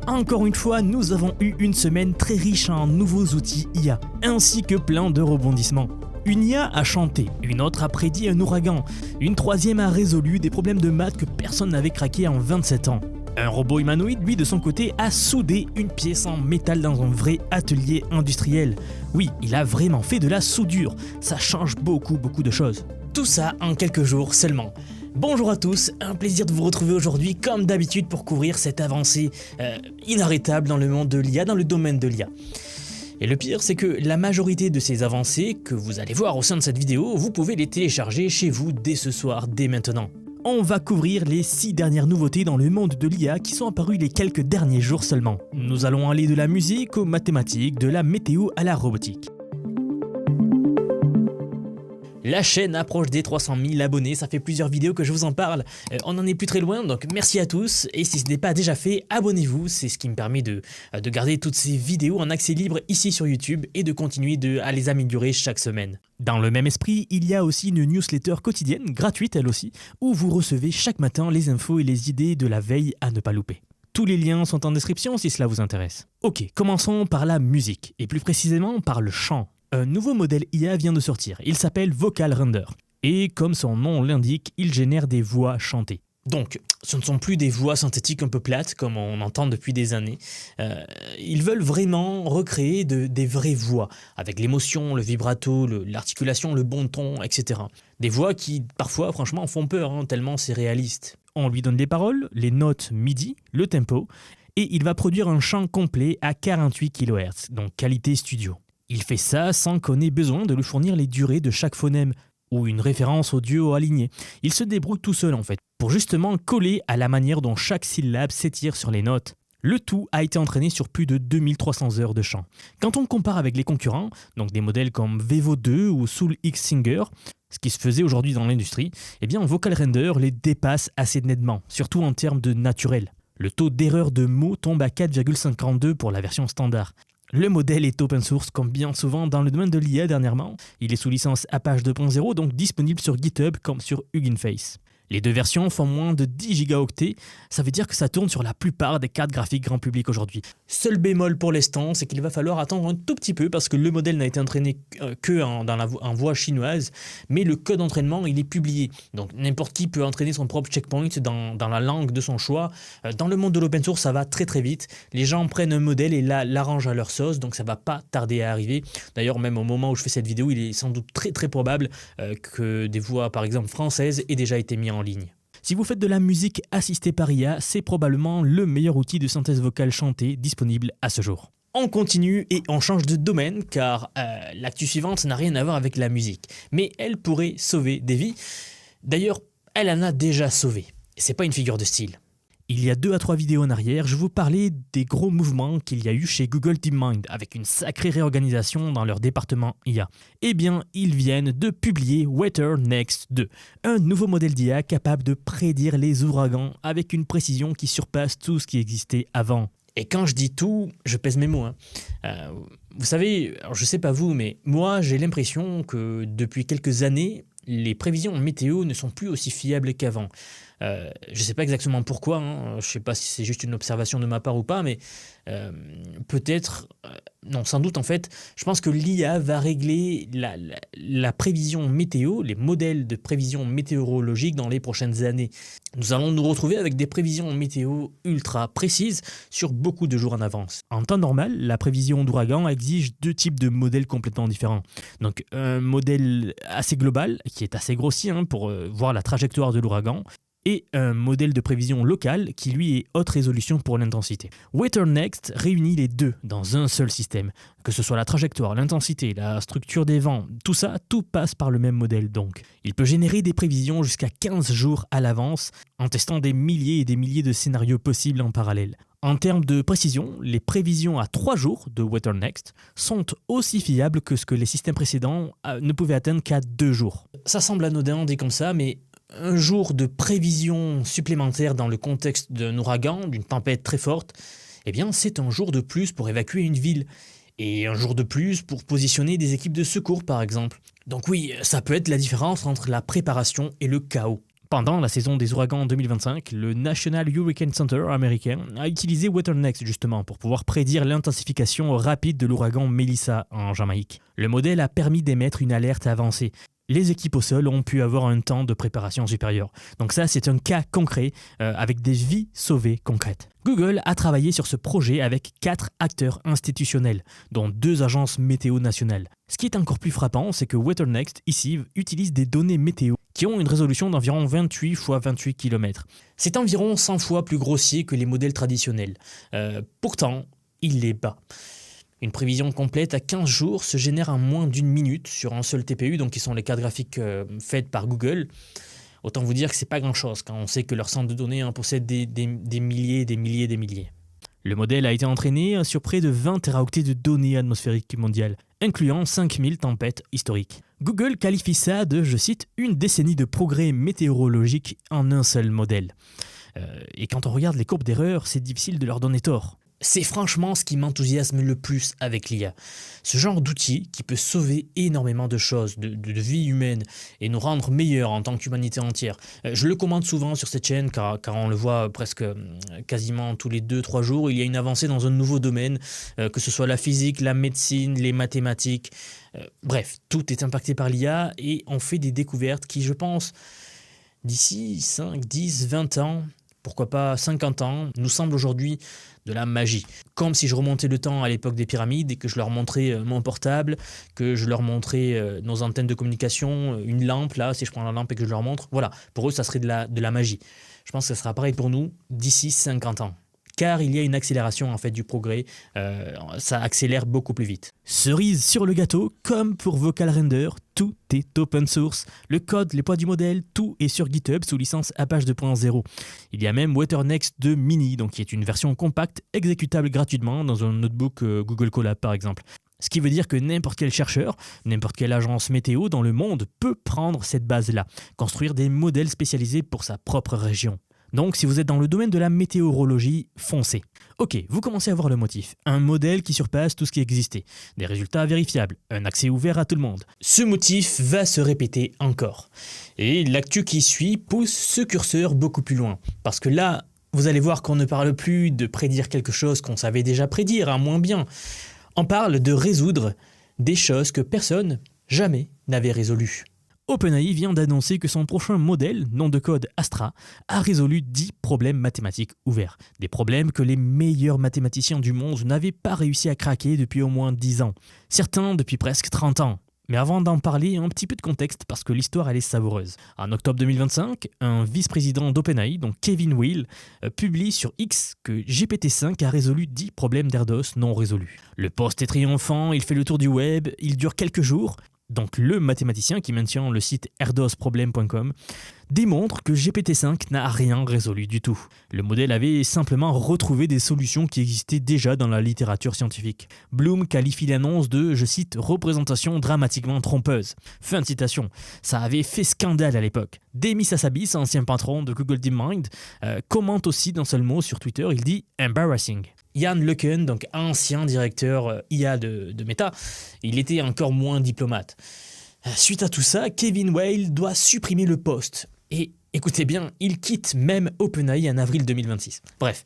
Encore une fois, nous avons eu une semaine très riche en nouveaux outils IA, ainsi que plein de rebondissements. Une IA a chanté, une autre a prédit un ouragan, une troisième a résolu des problèmes de maths que personne n'avait craqué en 27 ans. Un robot humanoïde, lui, de son côté, a soudé une pièce en métal dans un vrai atelier industriel. Oui, il a vraiment fait de la soudure, ça change beaucoup de choses. Tout ça en quelques jours seulement. Bonjour à tous, un plaisir de vous retrouver aujourd'hui comme d'habitude pour couvrir cette avancée inarrêtable dans le monde de l'IA, dans le domaine de l'IA. Et le pire, c'est que la majorité de ces avancées que vous allez voir au sein de cette vidéo, vous pouvez les télécharger chez vous dès ce soir, dès maintenant. On va couvrir les 6 dernières nouveautés dans le monde de l'IA qui sont apparues les quelques derniers jours seulement. Nous allons aller de la musique aux mathématiques, de la météo à la robotique. La chaîne approche des 300 000 abonnés, ça fait plusieurs vidéos que je vous en parle, on n'en est plus très loin, donc merci à tous, et si ce n'est pas déjà fait, abonnez-vous, c'est ce qui me permet de garder toutes ces vidéos en accès libre ici sur YouTube et de continuer à les améliorer chaque semaine. Dans le même esprit, il y a aussi une newsletter quotidienne, gratuite elle aussi, où vous recevez chaque matin les infos et les idées de la veille à ne pas louper. Tous les liens sont en description si cela vous intéresse. Ok, commençons par la musique, et plus précisément par le chant. Un nouveau modèle IA vient de sortir, il s'appelle Vocal Render. Et comme son nom l'indique, il génère des voix chantées. Donc, ce ne sont plus des voix synthétiques un peu plates, comme on entend depuis des années. Ils veulent vraiment recréer des vraies voix, avec l'émotion, le vibrato, l'articulation, le bon ton, etc. Des voix qui, parfois, franchement, font peur, tellement c'est réaliste. On lui donne les paroles, les notes MIDI, le tempo, et il va produire un chant complet à 48 kHz, donc qualité studio. Il fait ça sans qu'on ait besoin de lui fournir les durées de chaque phonème ou une référence au duo aligné. Il se débrouille tout seul en fait, pour justement coller à la manière dont chaque syllabe s'étire sur les notes. Le tout a été entraîné sur plus de 2300 heures de chant. Quand on compare avec les concurrents, donc des modèles comme Vevo 2 ou Soul X Singer, ce qui se faisait aujourd'hui dans l'industrie, eh bien Vocal Render les dépasse assez nettement, surtout en termes de naturel. Le taux d'erreur de mots tombe à 4,52 pour la version standard. Le modèle est open source comme bien souvent dans le domaine de l'IA dernièrement. Il est sous licence Apache 2.0 donc disponible sur GitHub comme sur Hugging Face. Les deux versions font moins de 10 gigaoctets, ça veut dire que ça tourne sur la plupart des cartes graphiques grand public aujourd'hui. Seul bémol pour l'instant, c'est qu'il va falloir attendre un tout petit peu parce que le modèle n'a été entraîné que en voix chinoise, mais le code d'entraînement il est publié. Donc n'importe qui peut entraîner son propre checkpoint dans la langue de son choix. Dans le monde de l'open source, ça va très vite. Les gens prennent un modèle et l'arrangent à leur sauce, donc ça va pas tarder à arriver. D'ailleurs, même au moment où je fais cette vidéo, il est sans doute très probable que des voix, par exemple françaises, aient déjà été mises en ligne. Si vous faites de la musique assistée par IA, c'est probablement le meilleur outil de synthèse vocale chantée disponible à ce jour. On continue et on change de domaine car l'actu suivante n'a rien à voir avec la musique. Mais elle pourrait sauver des vies. D'ailleurs, elle en a déjà sauvé. C'est pas une figure de style. Il y a 2 à 3 vidéos en arrière, je vous parlais des gros mouvements qu'il y a eu chez Google DeepMind avec une sacrée réorganisation dans leur département IA. Eh bien, ils viennent de publier Weather Next 2, un nouveau modèle d'IA capable de prédire les ouragans avec une précision qui surpasse tout ce qui existait avant. Et quand je dis tout, je pèse mes mots. Vous savez, alors je sais pas vous, mais moi j'ai l'impression que depuis quelques années, les prévisions météo ne sont plus aussi fiables qu'avant. Je ne sais pas exactement pourquoi, je ne sais pas si c'est juste une observation de ma part ou pas, mais peut-être, non sans doute en fait, je pense que l'IA va régler la prévision météo, les modèles de prévision météorologique dans les prochaines années. Nous allons nous retrouver avec des prévisions météo ultra précises sur beaucoup de jours en avance. En temps normal, la prévision d'ouragan exige 2 types de modèles complètement différents. Donc un modèle assez global, qui est assez grossi pour voir la trajectoire de l'ouragan, et un modèle de prévision local qui lui est haute résolution pour l'intensité. Weather Next réunit les deux dans un seul système. Que ce soit la trajectoire, l'intensité, la structure des vents, tout passe par le même modèle donc. Il peut générer des prévisions jusqu'à 15 jours à l'avance en testant des milliers et des milliers de scénarios possibles en parallèle. En termes de précision, les prévisions à 3 jours de Weather Next sont aussi fiables que ce que les systèmes précédents ne pouvaient atteindre qu'à 2 jours. Ça semble anodin dit comme ça, mais un jour de prévision supplémentaire dans le contexte d'un ouragan, d'une tempête très forte, eh bien c'est un jour de plus pour évacuer une ville. Et un jour de plus pour positionner des équipes de secours par exemple. Donc oui, ça peut être la différence entre la préparation et le chaos. Pendant la saison des ouragans en 2025, le National Hurricane Center américain a utilisé WeatherNext justement pour pouvoir prédire l'intensification rapide de l'ouragan Melissa en Jamaïque. Le modèle a permis d'émettre une alerte avancée. Les équipes au sol ont pu avoir un temps de préparation supérieur. Donc ça, c'est un cas concret avec des vies sauvées concrètes. Google a travaillé sur ce projet avec 4 acteurs institutionnels, dont 2 agences météo nationales. Ce qui est encore plus frappant, c'est que WeatherNext, ici, utilise des données météo qui ont une résolution d'environ 28 x 28 km. C'est environ 100 fois plus grossier que les modèles traditionnels. Pourtant, il les bat. Une prévision complète à 15 jours se génère en moins d'1 minute sur un seul TPU, donc qui sont les cartes graphiques faites par Google. Autant vous dire que c'est pas grand-chose quand on sait que leur centre de données possède des milliers. Le modèle a été entraîné sur près de 20 téraoctets de données atmosphériques mondiales, incluant 5000 tempêtes historiques. Google qualifie ça de, je cite, une décennie de progrès météorologique en un seul modèle. Et quand on regarde les courbes d'erreur, c'est difficile de leur donner tort. C'est franchement ce qui m'enthousiasme le plus avec l'IA. Ce genre d'outil qui peut sauver énormément de choses, de vies humaines et nous rendre meilleurs en tant qu'humanité entière. Je le commente souvent sur cette chaîne car on le voit quasiment tous les 2-3 jours. Il y a une avancée dans un nouveau domaine, que ce soit la physique, la médecine, les mathématiques. Bref, tout est impacté par l'IA et on fait des découvertes qui, je pense, d'ici 5, 10, 20 ans, pourquoi pas 50 ans, nous semble aujourd'hui de la magie. Comme si je remontais le temps à l'époque des pyramides et que je leur montrais mon portable, que je leur montrais nos antennes de communication, une lampe, là, si je prends la lampe et que je leur montre, voilà, pour eux, ça serait de la magie. Je pense que ça sera pareil pour nous d'ici 50 ans. Car il y a une accélération en fait du progrès, ça accélère beaucoup plus vite. Cerise sur le gâteau, comme pour Vocal Render, tout est open source. Le code, les poids du modèle, tout est sur GitHub sous licence Apache 2.0. Il y a même WeatherNext 2 Mini, donc qui est une version compacte, exécutable gratuitement dans un notebook Google Colab par exemple. Ce qui veut dire que n'importe quel chercheur, n'importe quelle agence météo dans le monde peut prendre cette base-là, construire des modèles spécialisés pour sa propre région. Donc, si vous êtes dans le domaine de la météorologie, foncez. Ok, vous commencez à voir le motif. Un modèle qui surpasse tout ce qui existait. Des résultats vérifiables. Un accès ouvert à tout le monde. Ce motif va se répéter encore. Et l'actu qui suit pousse ce curseur beaucoup plus loin. Parce que là, vous allez voir qu'on ne parle plus de prédire quelque chose qu'on savait déjà prédire, à moins bien. On parle de résoudre des choses que personne, jamais, n'avait résolues. OpenAI vient d'annoncer que son prochain modèle, nom de code Astra, a résolu 10 problèmes mathématiques ouverts. Des problèmes que les meilleurs mathématiciens du monde n'avaient pas réussi à craquer depuis au moins 10 ans. Certains depuis presque 30 ans. Mais avant d'en parler, un petit peu de contexte parce que l'histoire elle est savoureuse. En octobre 2025, un vice-président d'OpenAI, donc Kevin Weil, publie sur X que GPT-5 a résolu 10 problèmes d'Erdos non résolus. Le post est triomphant, il fait le tour du web, il dure quelques jours. Donc le mathématicien qui maintient le site erdosproblem.com démontre que GPT-5 n'a rien résolu du tout. Le modèle avait simplement retrouvé des solutions qui existaient déjà dans la littérature scientifique. Bloom qualifie l'annonce de, je cite, « représentation dramatiquement trompeuse ». Fin de citation. Ça avait fait scandale à l'époque. Demis Hassabis, ancien patron de Google DeepMind, commente aussi d'un seul mot sur Twitter, il dit « embarrassing ». Ian LeCun, donc ancien directeur IA de Meta, il était encore moins diplomate. Suite à tout ça, Kevin Weil doit supprimer le post. Et écoutez bien, il quitte même OpenAI en avril 2026. Bref,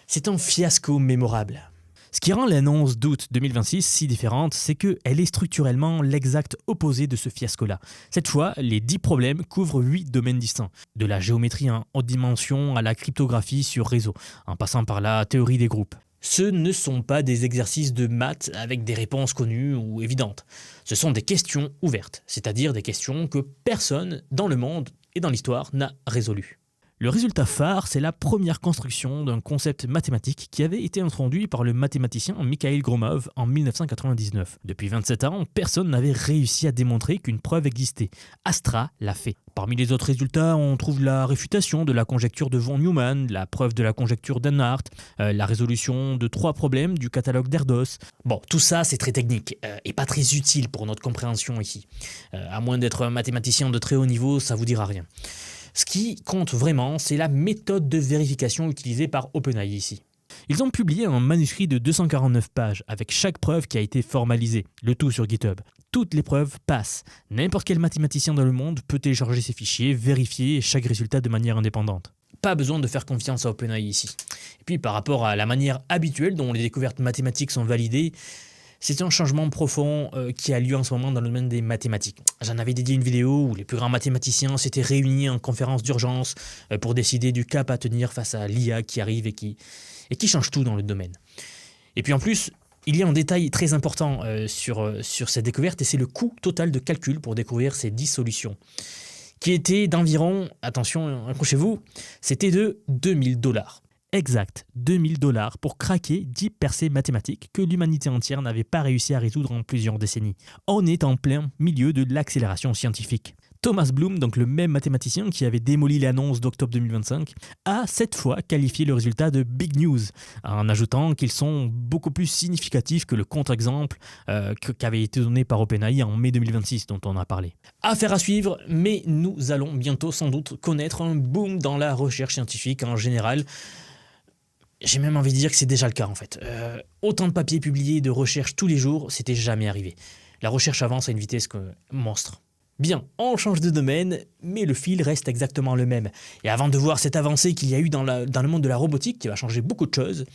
c'est un fiasco mémorable. Ce qui rend l'annonce d'août 2026 si différente, c'est qu'elle est structurellement l'exact opposé de ce fiasco-là. Cette fois, les 10 problèmes couvrent 8 domaines distincts. De la géométrie en haute dimension à la cryptographie sur réseau, en passant par la théorie des groupes. Ce ne sont pas des exercices de maths avec des réponses connues ou évidentes. Ce sont des questions ouvertes, c'est-à-dire des questions que personne dans le monde et dans l'histoire n'a résolues. Le résultat phare, c'est la première construction d'un concept mathématique qui avait été introduit par le mathématicien Mikhail Gromov en 1999. Depuis 27 ans, personne n'avait réussi à démontrer qu'une preuve existait. Astra l'a fait. Parmi les autres résultats, on trouve la réfutation de la conjecture de von Neumann, la preuve de la conjecture d'Enhardt, la résolution de 3 problèmes du catalogue d'Erdos. Bon, tout ça, c'est très technique et pas très utile pour notre compréhension ici. À moins d'être un mathématicien de très haut niveau, ça vous dira rien. Ce qui compte vraiment, c'est la méthode de vérification utilisée par OpenAI ici. Ils ont publié un manuscrit de 249 pages avec chaque preuve qui a été formalisée, le tout sur GitHub. Toutes les preuves passent. N'importe quel mathématicien dans le monde peut télécharger ces fichiers, vérifier chaque résultat de manière indépendante. Pas besoin de faire confiance à OpenAI ici. Et puis par rapport à la manière habituelle dont les découvertes mathématiques sont validées, c'est un changement profond qui a lieu en ce moment dans le domaine des mathématiques. J'en avais dédié une vidéo où les plus grands mathématiciens s'étaient réunis en conférence d'urgence pour décider du cap à tenir face à l'IA qui arrive et qui change tout dans le domaine. Et puis en plus, il y a un détail très important sur cette découverte et c'est le coût total de calcul pour découvrir ces 10 solutions, qui était d'environ, attention, accrochez-vous, c'était de $2000. Exact, $2000 pour craquer 10 percées mathématiques que l'humanité entière n'avait pas réussi à résoudre en plusieurs décennies. On est en plein milieu de l'accélération scientifique. Thomas Bloom, donc le même mathématicien qui avait démoli l'annonce d'octobre 2025, a cette fois qualifié le résultat de big news, en ajoutant qu'ils sont beaucoup plus significatifs que le contre-exemple qui avait été donné par OpenAI en mai 2026, dont on a parlé. Affaire à suivre, mais nous allons bientôt sans doute connaître un boom dans la recherche scientifique en général. J'ai même envie de dire que c'est déjà le cas en fait. Autant de papiers publiés de recherche tous les jours, c'était jamais arrivé. La recherche avance à une vitesse monstre. Bien, on change de domaine, mais le fil reste exactement le même. Et avant de voir cette avancée qu'il y a eu dans le monde de la robotique, qui va changer beaucoup de choses,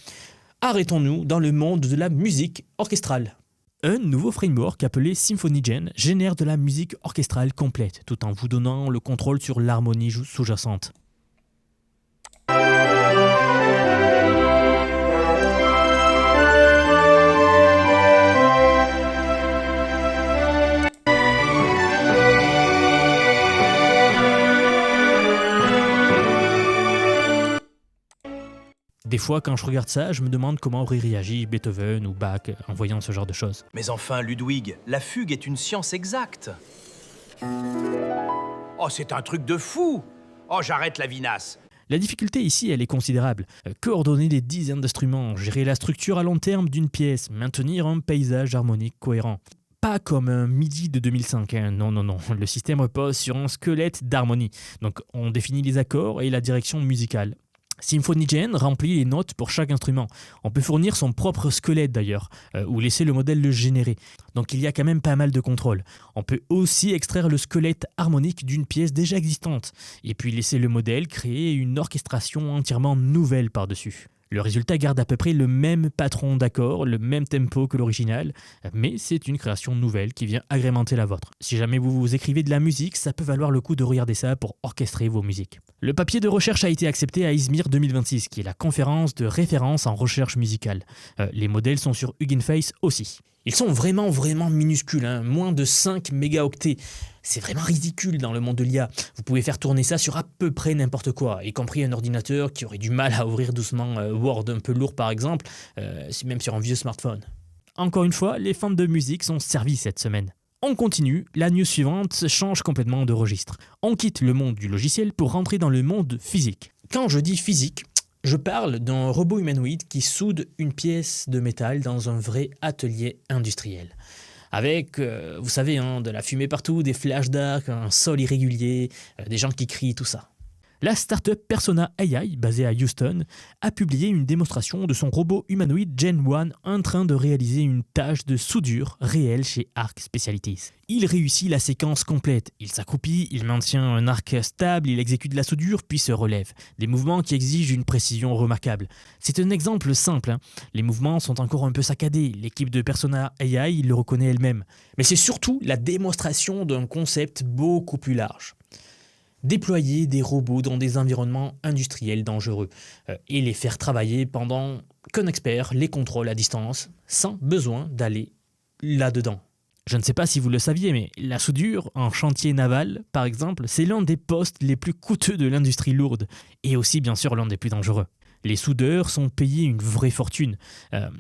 arrêtons-nous dans le monde de la musique orchestrale. Un nouveau framework appelé SymphonyGen génère de la musique orchestrale complète, tout en vous donnant le contrôle sur l'harmonie sous-jacente. Des fois, quand je regarde ça, je me demande comment aurait réagi Beethoven ou Bach en voyant ce genre de choses. Mais enfin, Ludwig, la fugue est une science exacte. Oh, c'est un truc de fou! Oh, j'arrête la vinasse! La difficulté ici, elle est considérable. Coordonner des dizaines d'instruments, gérer la structure à long terme d'une pièce, maintenir un paysage harmonique cohérent. Pas comme un MIDI de 2005, hein. Non. Le système repose sur un squelette d'harmonie. Donc on définit les accords et la direction musicale. SymphonyGen remplit les notes pour chaque instrument. On peut fournir son propre squelette d'ailleurs, ou laisser le modèle le générer. Donc il y a quand même pas mal de contrôle. On peut aussi extraire le squelette harmonique d'une pièce déjà existante, et puis laisser le modèle créer une orchestration entièrement nouvelle par-dessus. Le résultat garde à peu près le même patron d'accords, le même tempo que l'original, mais c'est une création nouvelle qui vient agrémenter la vôtre. Si jamais vous écrivez de la musique, ça peut valoir le coup de regarder ça pour orchestrer vos musiques. Le papier de recherche a été accepté à Izmir 2026, qui est la conférence de référence en recherche musicale. Les modèles sont sur Hugging Face aussi. Ils sont vraiment minuscules, hein, moins de 5 mégaoctets. C'est vraiment ridicule dans le monde de l'IA. Vous pouvez faire tourner ça sur à peu près n'importe quoi, y compris un ordinateur qui aurait du mal à ouvrir doucement Word un peu lourd par exemple, même sur un vieux smartphone. Encore une fois, les fans de musique sont servis cette semaine. On continue, la news suivante change complètement de registre. On quitte le monde du logiciel pour rentrer dans le monde physique. Quand je dis physique, je parle d'un robot humanoïde qui soude une pièce de métal dans un vrai atelier industriel. Avec, vous savez, hein, de la fumée partout, des flashs d'arc, un sol irrégulier, des gens qui crient, tout ça. La startup Persona AI, basée à Houston, a publié une démonstration de son robot humanoïde Gen 1 en train de réaliser une tâche de soudure réelle chez Arc Specialities. Il réussit la séquence complète. Il s'accroupit, il maintient un arc stable, il exécute la soudure, puis se relève. Des mouvements qui exigent une précision remarquable. C'est un exemple simple, hein. Les mouvements sont encore un peu saccadés. L'équipe de Persona AI le reconnaît elle-même. Mais c'est surtout la démonstration d'un concept beaucoup plus large. Déployer des robots dans des environnements industriels dangereux et les faire travailler pendant qu'un expert les contrôle à distance sans besoin d'aller là-dedans. Je ne sais pas si vous le saviez, mais la soudure en chantier naval, par exemple, c'est l'un des postes les plus coûteux de l'industrie lourde et aussi bien sûr l'un des plus dangereux. Les soudeurs sont payés une vraie fortune.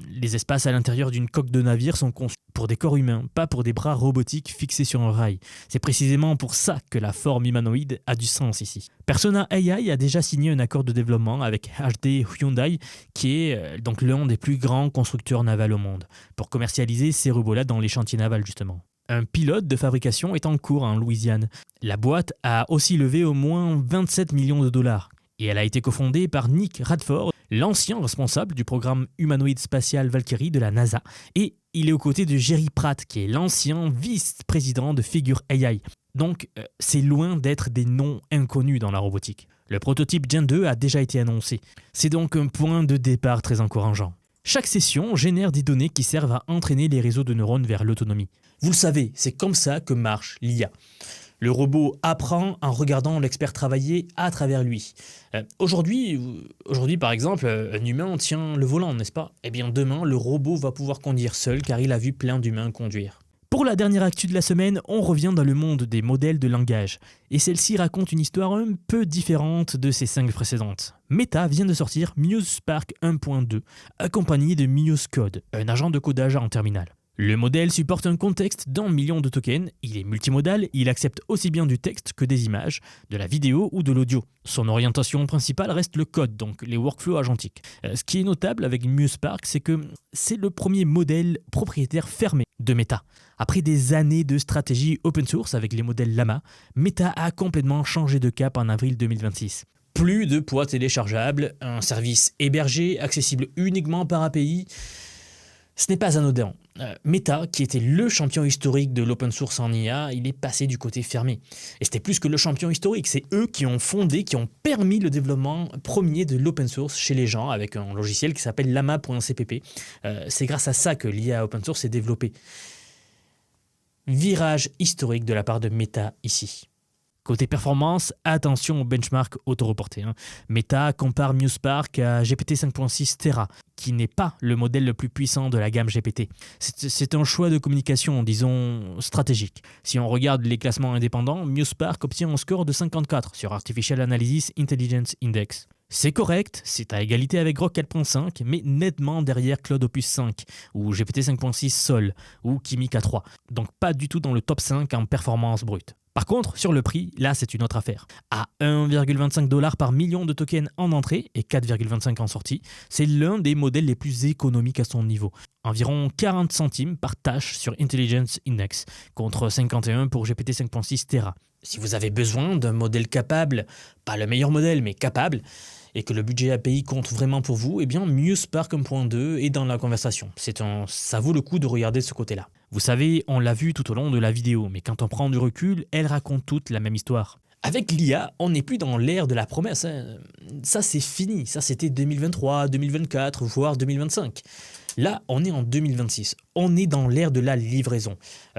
Les espaces à l'intérieur d'une coque de navire sont conçus pour des corps humains, pas pour des bras robotiques fixés sur un rail. C'est précisément pour ça que la forme humanoïde a du sens ici. Persona AI a déjà signé un accord de développement avec HD Hyundai, qui est donc l'un des plus grands constructeurs navals au monde, pour commercialiser ces robots-là dans les chantiers navals justement. Un pilote de fabrication est en cours en Louisiane. La boîte a aussi levé au moins 27 millions de dollars. et elle a été cofondée par Nick Radford, l'ancien responsable du programme humanoïde spatial Valkyrie de la NASA, et il est aux côtés de Jerry Pratt, qui est l'ancien vice-président de Figure AI. Donc, c'est loin d'être des noms inconnus dans la robotique. Le prototype Gen 2 a déjà été annoncé. C'est donc un point de départ très encourageant. Chaque session génère des données qui servent à entraîner les réseaux de neurones vers l'autonomie. Vous le savez, c'est comme ça que marche l'IA. Le robot apprend en regardant l'expert travailler à travers lui. Aujourd'hui, par exemple, un humain tient le volant, n'est-ce pas? Eh bien demain, le robot va pouvoir conduire seul car il a vu plein d'humains conduire. Pour la dernière actu de la semaine, on revient dans le monde des modèles de langage. Et celle-ci raconte une histoire un peu différente de ces 5 précédentes. Meta vient de sortir MuseSpark 1.2, accompagné de MuseCode, un agent de codage en terminal. Le modèle supporte un contexte d'un million de tokens, il est multimodal, il accepte aussi bien du texte que des images, de la vidéo ou de l'audio. Son orientation principale reste le code, donc les workflows agentiques. Ce qui est notable avec MuseSpark, c'est que c'est le premier modèle propriétaire fermé de Meta. Après des années de stratégie open source avec les modèles Llama, Meta a complètement changé de cap en avril 2026. Plus de poids téléchargeable, un service hébergé, accessible uniquement par API. Ce n'est pas anodin. Meta, qui était le champion historique de l'open source en IA, il est passé du côté fermé. Et c'était plus que le champion historique, c'est eux qui ont fondé, qui ont permis le développement premier de l'open source chez les gens avec un logiciel qui s'appelle lama.cpp. C'est grâce à ça que l'IA open source s'est développée. Virage historique de la part de Meta ici. Côté performance, attention au benchmark auto-reporté. Meta compare MuseSpark à GPT 5.6 Terra, qui n'est pas le modèle le plus puissant de la gamme GPT. C'est un choix de communication, disons, stratégique. Si on regarde les classements indépendants, MuseSpark obtient un score de 54 sur Artificial Analysis Intelligence Index. C'est correct, c'est à égalité avec Grok 4.5, mais nettement derrière Claude Opus 5, ou GPT 5.6 Sol, ou Kimi K3. Donc pas du tout dans le top 5 en performance brute. Par contre, sur le prix, là c'est une autre affaire. À 1,25$ par million de tokens en entrée et 4,25 en sortie, c'est l'un des modèles les plus économiques à son niveau. Environ 40 centimes par tâche sur Intelligence Index, contre 51 pour GPT 5.6 Terra. Si vous avez besoin d'un modèle capable, pas le meilleur modèle mais capable, et que le budget API compte vraiment pour vous, eh bien MuseSpark 1.2 est dans la conversation. Ça vaut le coup de regarder de ce côté-là. Vous savez, on l'a vu tout au long de la vidéo, mais quand on prend du recul, elles racontent toutes la même histoire. Avec l'IA, on n'est plus dans l'ère de la promesse. Ça, c'est fini. Ça, c'était 2023, 2024, voire 2025. Là, on est en 2026. On est dans l'ère de la livraison.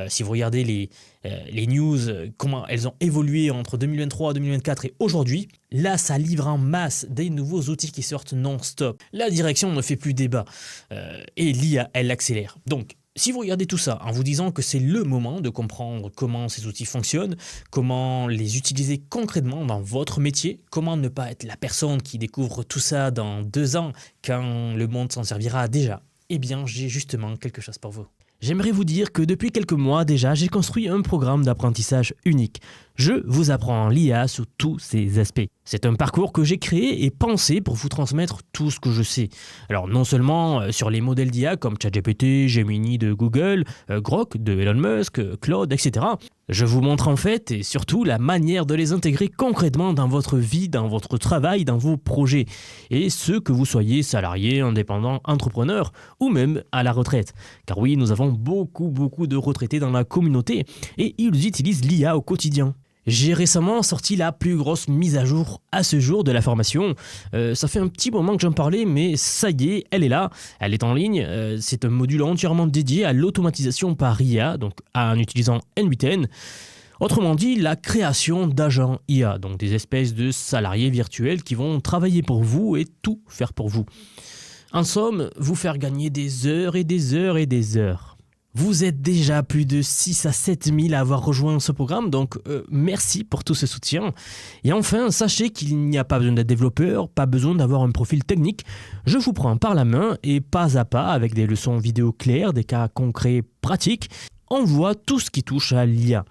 Si vous regardez les news, comment elles ont évolué entre 2023, 2024 et aujourd'hui, là, ça livre en masse des nouveaux outils qui sortent non-stop. La direction ne fait plus débat. Et l'IA, elle l'accélère. Donc, si vous regardez tout ça en vous disant que c'est le moment de comprendre comment ces outils fonctionnent, comment les utiliser concrètement dans votre métier, comment ne pas être la personne qui découvre tout ça dans 2 ans quand le monde s'en servira déjà, eh bien j'ai justement quelque chose pour vous. J'aimerais vous dire que depuis quelques mois déjà, j'ai construit un programme d'apprentissage unique. Je vous apprends l'IA sous tous ses aspects. C'est un parcours que j'ai créé et pensé pour vous transmettre tout ce que je sais. Alors non seulement sur les modèles d'IA comme ChatGPT, Gemini de Google, Grok de Elon Musk, Claude, etc. Je vous montre en fait et surtout la manière de les intégrer concrètement dans votre vie, dans votre travail, dans vos projets. Et ce que vous soyez salarié, indépendant, entrepreneur ou même à la retraite. Car oui, nous avons beaucoup de retraités dans la communauté et ils utilisent l'IA au quotidien. J'ai récemment sorti la plus grosse mise à jour à ce jour de la formation. Ça fait un petit moment que j'en parlais, mais ça y est, elle est là, elle est en ligne. C'est un module entièrement dédié à l'automatisation par IA, donc en utilisant N8N. Autrement dit, la création d'agents IA, donc des espèces de salariés virtuels qui vont travailler pour vous et tout faire pour vous. En somme, vous faire gagner des heures et des heures et des heures. Vous êtes déjà plus de 6 à 7 000 à avoir rejoint ce programme, donc merci pour tout ce soutien. Et enfin, sachez qu'il n'y a pas besoin d'être développeur, pas besoin d'avoir un profil technique. Je vous prends par la main et pas à pas, avec des leçons vidéo claires, des cas concrets pratiques, on voit tout ce qui touche à l'IA.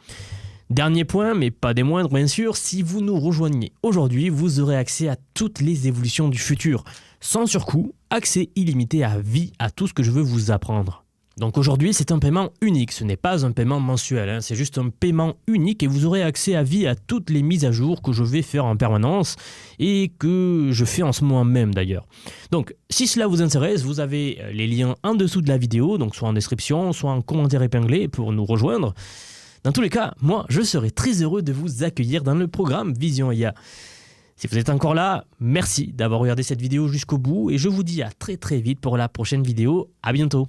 Dernier point, mais pas des moindres bien sûr, si vous nous rejoignez aujourd'hui, vous aurez accès à toutes les évolutions du futur. Sans surcoût, accès illimité à vie à tout ce que je veux vous apprendre. Donc aujourd'hui, c'est un paiement unique, ce n'est pas un paiement mensuel, hein, c'est juste un paiement unique et vous aurez accès à vie à toutes les mises à jour que je vais faire en permanence et que je fais en ce moment même d'ailleurs. Donc si cela vous intéresse, vous avez les liens en dessous de la vidéo, donc soit en description, soit en commentaire épinglé pour nous rejoindre. Dans tous les cas, moi je serai très heureux de vous accueillir dans le programme Vision IA. Si vous êtes encore là, merci d'avoir regardé cette vidéo jusqu'au bout et je vous dis à très vite pour la prochaine vidéo. À bientôt.